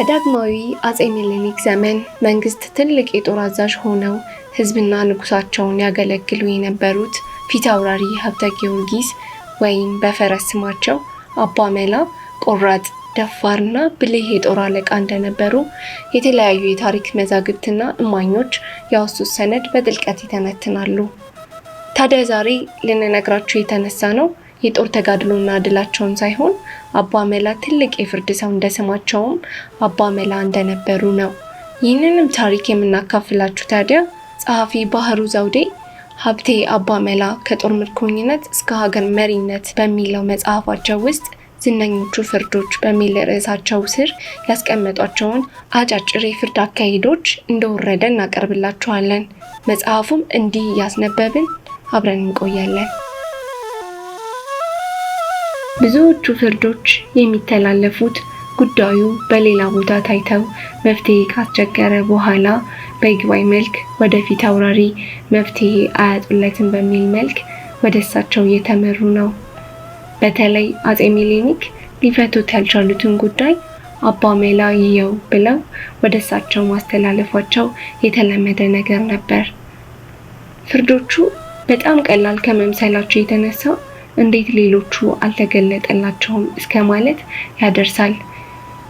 በዳግማዊ አጼ ምኒልክ ዘመን መንግስት ትልቅ የጦር አዛዥ ሆነው ህዝብና ንጉሳቸውን ያገለግሉ የነበሩት ፊታውራሪ ሀብተ ጊዮርጊስ ወይም በፈረስ ስማቸው አባ መላ ቆራጥ፣ ደፋርና ብልህ የጦር አለቃ እንደነበሩ የተለያዩ የታሪክ መዛግብትና እማኞች ያወሱት ሰነድ በጥልቀት ይተነትናሉ። ታዲያ ዛሬ ልንነግራችሁ የተነሳ ነው የጦር ተጋድሎና ድላቸውን ሳይሆን አባ መላ ትልቅ የፍርድ ሰው እንደስማቸውም አባ መላ እንደነበሩ ነው። ይህንንም ታሪክ የምናካፍላችሁ ታዲያ ጸሐፊ ባህሩ ዘውዴ ሀብቴ አባ መላ ከጦር ምርኮኝነት እስከ ሀገር መሪነት በሚለው መጽሐፋቸው ውስጥ ዝነኞቹ ፍርዶች በሚል ርዕሳቸው ስር ያስቀመጧቸውን አጫጭር የፍርድ አካሄዶች እንደወረደ እናቀርብላችኋለን። መጽሐፉም እንዲህ ያስነበብን አብረን እንቆያለን። ብዙዎቹ ፍርዶች የሚተላለፉት ጉዳዩ በሌላ ቦታ ታይተው መፍትሄ ካስቸገረ በኋላ በይግባኝ መልክ ወደ ፊታውራሪ መፍትሄ አያጡለትም በሚል መልክ ወደ እሳቸው እየተመሩ ነው። በተለይ አጼ ምኒልክ ሊፈቱት ያልቻሉትን ጉዳይ አባ መላ ይየው ብለው ወደ እሳቸው ማስተላለፋቸው የተለመደ ነገር ነበር። ፍርዶቹ በጣም ቀላል ከመምሰላቸው የተነሳ እንዴት ሌሎቹ አልተገለጠላቸውም እስከ ማለት ያደርሳል።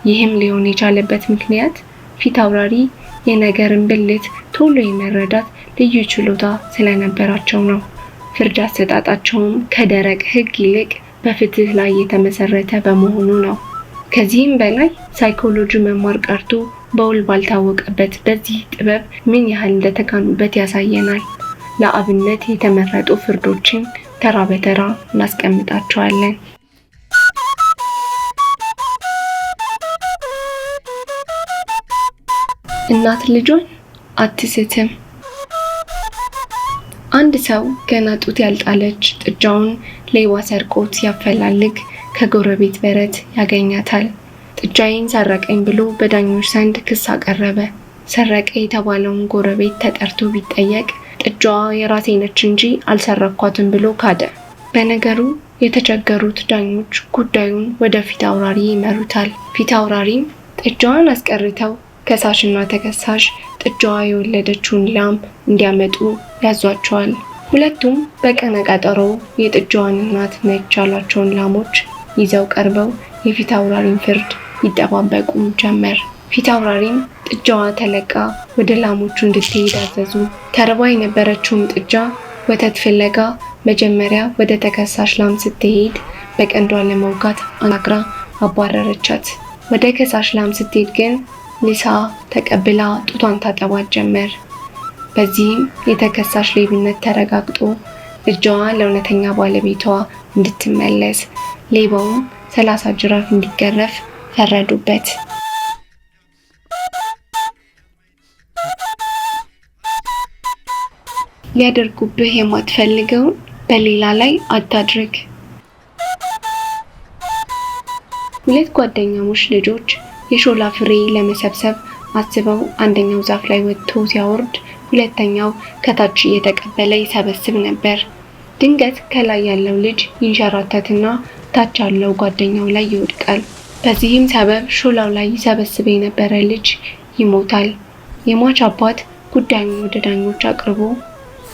ይህም ሊሆን የቻለበት ምክንያት ፊታውራሪ የነገርን ብልት ቶሎ የመረዳት ልዩ ችሎታ ስለነበራቸው ነው። ፍርድ አሰጣጣቸውም ከደረቅ ሕግ ይልቅ በፍትህ ላይ የተመሰረተ በመሆኑ ነው። ከዚህም በላይ ሳይኮሎጂ መማር ቀርቶ በውል ባልታወቀበት በዚህ ጥበብ ምን ያህል እንደተካኑበት ያሳየናል። ለአብነት የተመረጡ ፍርዶችን ተራ በተራ እናስቀምጣቸዋለን። እናት ልጇን አትስትም። አንድ ሰው ገና ጡት ያልጣለች ጥጃውን ሌባ ሰርቆት ሲያፈላልግ ከጎረቤት በረት ያገኛታል። ጥጃዬን ሰረቀኝ ብሎ በዳኞች ዘንድ ክስ አቀረበ። ሰረቀ የተባለውን ጎረቤት ተጠርቶ ቢጠየቅ ጥጃዋ የራሴ ነች እንጂ አልሰረኳትም ብሎ ካደ። በነገሩ የተቸገሩት ዳኞች ጉዳዩን ወደ ፊታውራሪ ይመሩታል። ፊታውራሪም ጥጃዋን አስቀርተው ከሳሽና ተከሳሽ ጥጃዋ የወለደችውን ላም እንዲያመጡ ያዟቸዋል። ሁለቱም በቀነ ቀጠሮ የጥጃዋን እናት ነች ያሏቸውን ላሞች ይዘው ቀርበው የፊታውራሪን ፍርድ ይጠባበቁ ጀመር። ፊታውራሪም ጥጃዋ ተለቃ ወደ ላሞቹ እንድትሄድ አዘዙ። ተርባ የነበረችውም ጥጃ ወተት ፍለጋ መጀመሪያ ወደ ተከሳሽ ላም ስትሄድ በቀንዷ ለመውጋት አናግራ አባረረቻት። ወደ ከሳሽ ላም ስትሄድ ግን ልሳ ተቀብላ ጡቷን ታጠባት ጀመር። በዚህም የተከሳሽ ሌብነት ተረጋግጦ ጥጃዋ ለእውነተኛ ባለቤቷ እንድትመለስ ሌባውም 30 ጅራፍ እንዲገረፍ ፈረዱበት። ሊያደርጉብህ የማትፈልገውን በሌላ ላይ አታድርግ። ሁለት ጓደኛሞች ልጆች የሾላ ፍሬ ለመሰብሰብ አስበው አንደኛው ዛፍ ላይ ወጥቶ ሲያወርድ ሁለተኛው ከታች እየተቀበለ ይሰበስብ ነበር። ድንገት ከላይ ያለው ልጅ ይንሸራተትና ታች ያለው ጓደኛው ላይ ይወድቃል። በዚህም ሰበብ ሾላው ላይ ይሰበስብ የነበረ ልጅ ይሞታል። የሟች አባት ጉዳዩን ወደ ዳኞች አቅርቦ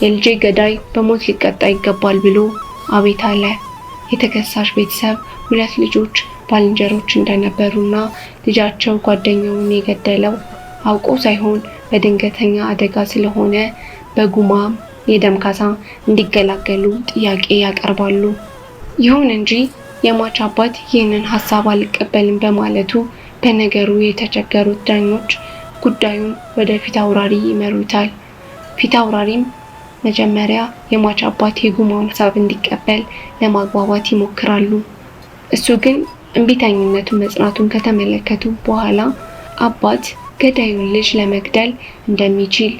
የልጄ ገዳይ በሞት ሊቀጣ ይገባል ብሎ አቤት አለ። የተከሳሽ ቤተሰብ ሁለት ልጆች ባልንጀሮች እንደነበሩና ልጃቸው ጓደኛውን የገደለው አውቆ ሳይሆን በድንገተኛ አደጋ ስለሆነ በጉማም የደም ካሳ እንዲገላገሉ ጥያቄ ያቀርባሉ። ይሁን እንጂ የሟች አባት ይህንን ሐሳብ አልቀበልም በማለቱ በነገሩ የተቸገሩት ዳኞች ጉዳዩን ወደ ፊታውራሪ ይመሩታል። ፊታውራሪም መጀመሪያ የሟች አባት የጉማውን ሐሳብ እንዲቀበል ለማግባባት ይሞክራሉ። እሱ ግን እምቢተኝነቱን መጽናቱን ከተመለከቱ በኋላ አባት ገዳዩን ልጅ ለመግደል እንደሚችል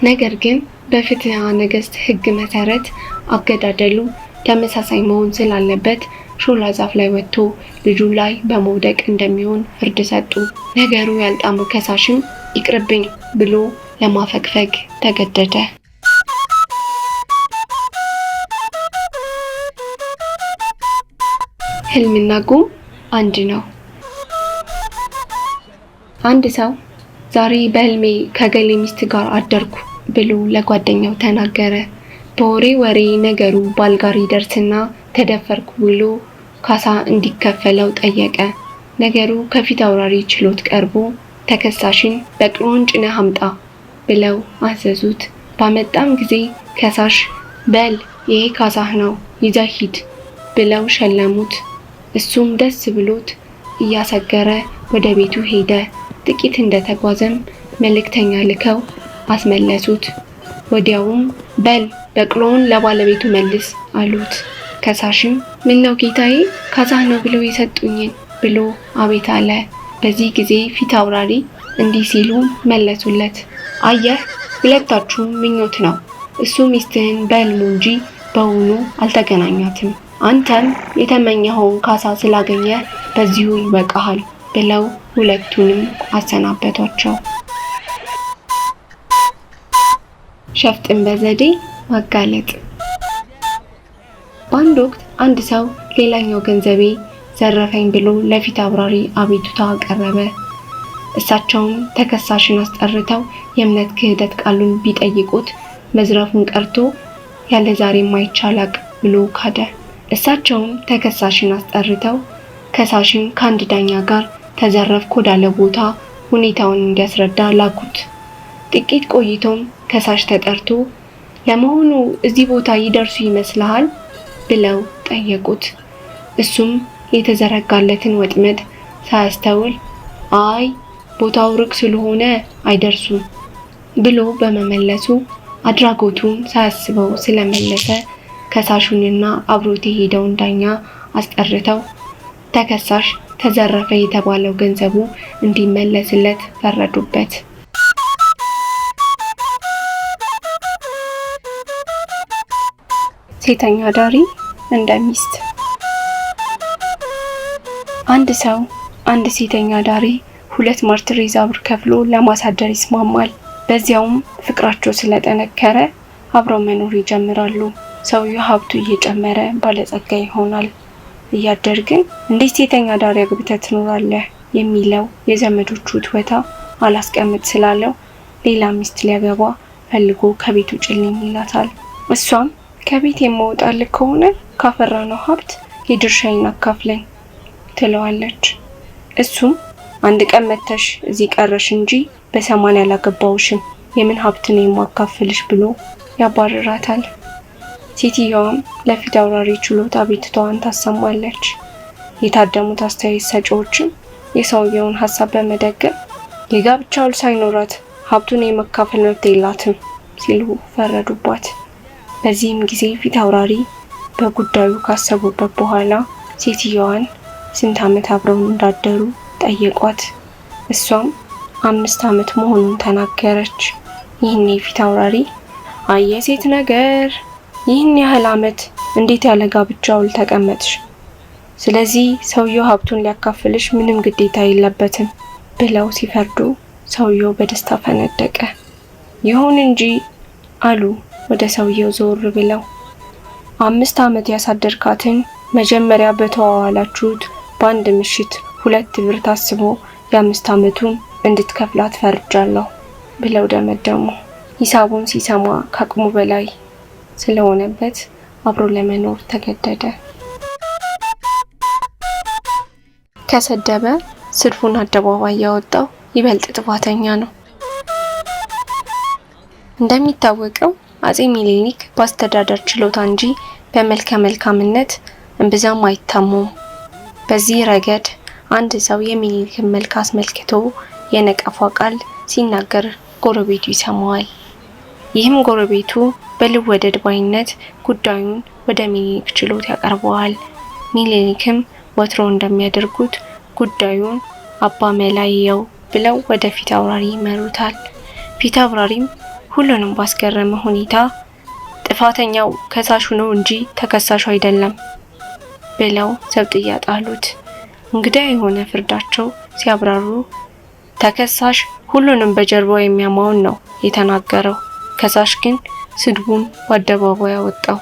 ነገር ግን በፍትሐ ነገሥት ሕግ መሰረት አገዳደሉ ተመሳሳይ መሆን ስላለበት ሾላ ዛፍ ላይ ወጥቶ ልጁ ላይ በመውደቅ እንደሚሆን ፍርድ ሰጡ። ነገሩ ያልጣመው ከሳሽም ይቅርብኝ ብሎ ለማፈግፈግ ተገደደ። ህልምና ጉም አንድ ነው። አንድ ሰው ዛሬ በህልሜ ከገሌ ሚስት ጋር አደርኩ ብሎ ለጓደኛው ተናገረ። በወሬ ወሬ ነገሩ ባልጋሪ ደርስና ተደፈርኩ ብሎ ካሳ እንዲከፈለው ጠየቀ። ነገሩ ከፊት አውራሪ ችሎት ቀርቦ ተከሳሽን በቅሎን ጭነህ አምጣ ብለው አዘዙት። ባመጣም ጊዜ ከሳሽ በል ይሄ ካሳህ ነው ይዘህ ሂድ ብለው ሸለሙት። እሱም ደስ ብሎት እያሰገረ ወደ ቤቱ ሄደ። ጥቂት እንደተጓዘም መልእክተኛ ልከው አስመለሱት። ወዲያውም በል በቅሎውን ለባለቤቱ መልስ አሉት። ከሳሽም ምን ነው ጌታዬ ካሳህ ነው ብለው የሰጡኝን ብሎ አቤት አለ። በዚህ ጊዜ ፊት አውራሪ እንዲህ ሲሉ መለሱለት። አየህ ሁለታችሁም ምኞት ነው። እሱ ሚስትህን በህልሙ እንጂ በውኑ አልተገናኛትም። አንተም የተመኘኸውን ካሳ ስላገኘ በዚሁ ይበቃሃል ብለው ሁለቱንም አሰናበቷቸው። ሸፍጥን በዘዴ ማጋለጥ። በአንድ ወቅት አንድ ሰው ሌላኛው ገንዘቤ ዘረፈኝ ብሎ ለፊት አውራሪ አቤቱታ አቀረበ። እሳቸውም ተከሳሽን አስጠርተው የእምነት ክህደት ቃሉን ቢጠይቁት መዝረፉን ቀርቶ ያለ ዛሬ ማይቻላቅ ብሎ ካደ። እሳቸውም ተከሳሽን አስጠርተው ከሳሽን ከአንድ ዳኛ ጋር ተዘረፍኩ ወዳለ ቦታ ሁኔታውን እንዲያስረዳ ላኩት። ጥቂት ቆይቶም ከሳሽ ተጠርቶ ለመሆኑ እዚህ ቦታ ይደርሱ ይመስልሃል ብለው ጠየቁት። እሱም የተዘረጋለትን ወጥመድ ሳያስተውል አይ ቦታው ሩቅ ስለሆነ አይደርሱም ብሎ በመመለሱ አድራጎቱን ሳያስበው ስለመለሰ ከሳሹንና አብሮት የሄደውን ዳኛ አስጠርተው ተከሳሽ ተዘረፈ የተባለው ገንዘቡ እንዲመለስለት ፈረዱበት። ሴተኛ ዳሪ እንደ ሚስት። አንድ ሰው አንድ ሴተኛ ዳሪ 2 ማርትሬዛ ብር ከፍሎ ለማሳደር ይስማማል። በዚያውም ፍቅራቸው ስለጠነከረ አብረው መኖር ይጀምራሉ። ሰውየው ሀብቱ እየጨመረ ባለጸጋ ይሆናል። እያደር ግን እንዴት ሴተኛ ዳሪ አግብተህ ትኖራለህ የሚለው የዘመዶቹ ትወታ አላስቀምጥ ስላለው ሌላ ሚስት ሊያገባ ፈልጎ ከቤቱ ጭልኝ ይላታል። እሷም ከቤት የማወጣልህ ከሆነ ካፈራነው ሀብት የድርሻዬን አካፍለኝ ትለዋለች። እሱም አንድ ቀን መተሽ እዚህ ቀረሽ እንጂ በ80 ያላገባውሽም የምን ሀብት ነው የማካፍልሽ ብሎ ያባርራታል። ሴትየዋም ለፊት አውራሪ ችሎት አቤቱታዋን ታሰማለች። የታደሙት አስተያየት ሰጪዎችም የሰውየውን ሀሳብ በመደገፍ የጋብቻ ውል ሳይኖራት ሀብቱን የመካፈል መብት የላትም ሲሉ ፈረዱባት። በዚህም ጊዜ ፊት አውራሪ በጉዳዩ ካሰቡበት በኋላ ሴትየዋን ስንት ዓመት አብረው እንዳደሩ ጠየቋት። እሷም 5 ዓመት መሆኑን ተናገረች። ይህኔ ፊት አውራሪ አየሴት ነገር ይህን ያህል ዓመት እንዴት ያለ ጋብቻ ውል ተቀመጥሽ? ስለዚህ ሰውየው ሀብቱን ሊያካፍልሽ ምንም ግዴታ የለበትም ብለው ሲፈርዱ ሰውየው በደስታ ፈነደቀ። ይሁን እንጂ አሉ ወደ ሰውየው ዞር ብለው 5 ዓመት ያሳደርካትን መጀመሪያ በተዋዋላችሁት በአንድ ምሽት 2 ብር ታስቦ የ5 ዓመቱን እንድትከፍላት ፈርጃለሁ ብለው ደመደሙ። ሂሳቡን ሲሰማ ከአቅሙ በላይ ስለሆነበት አብሮ ለመኖር ተገደደ። ከሰደበ ስድቡን አደባባይ ያወጣው ይበልጥ ጥፋተኛ ነው። እንደሚታወቀው አጼ ሚኒሊክ በአስተዳደር ችሎታ እንጂ በመልከ መልካምነት እምብዛም አይታሙም። በዚህ ረገድ አንድ ሰው የሚኒሊክን መልክ አስመልክቶ የነቀፋ ቃል ሲናገር ጎረቤቱ ይሰማዋል። ይህም ጎረቤቱ በልወደድ ባይነት ጉዳዩን ወደ ሚኒሊክ ችሎት ያቀርበዋል። ሚኒሊክም ወትሮ እንደሚያደርጉት ጉዳዩን አባ መላየው ብለው ወደ ፊት አውራሪ ይመሩታል። ፊት አውራሪም ሁሉንም ባስገረመ ሁኔታ ጥፋተኛው ከሳሹ ነው እንጂ ተከሳሹ አይደለም ብለው ዘብጥያ ጣሉት። እንግዳ የሆነ ፍርዳቸው ሲያብራሩ ተከሳሽ ሁሉንም በጀርባው የሚያማውን ነው የተናገረው፣ ከሳሽ ግን ስድቡን በአደባባይ አወጣው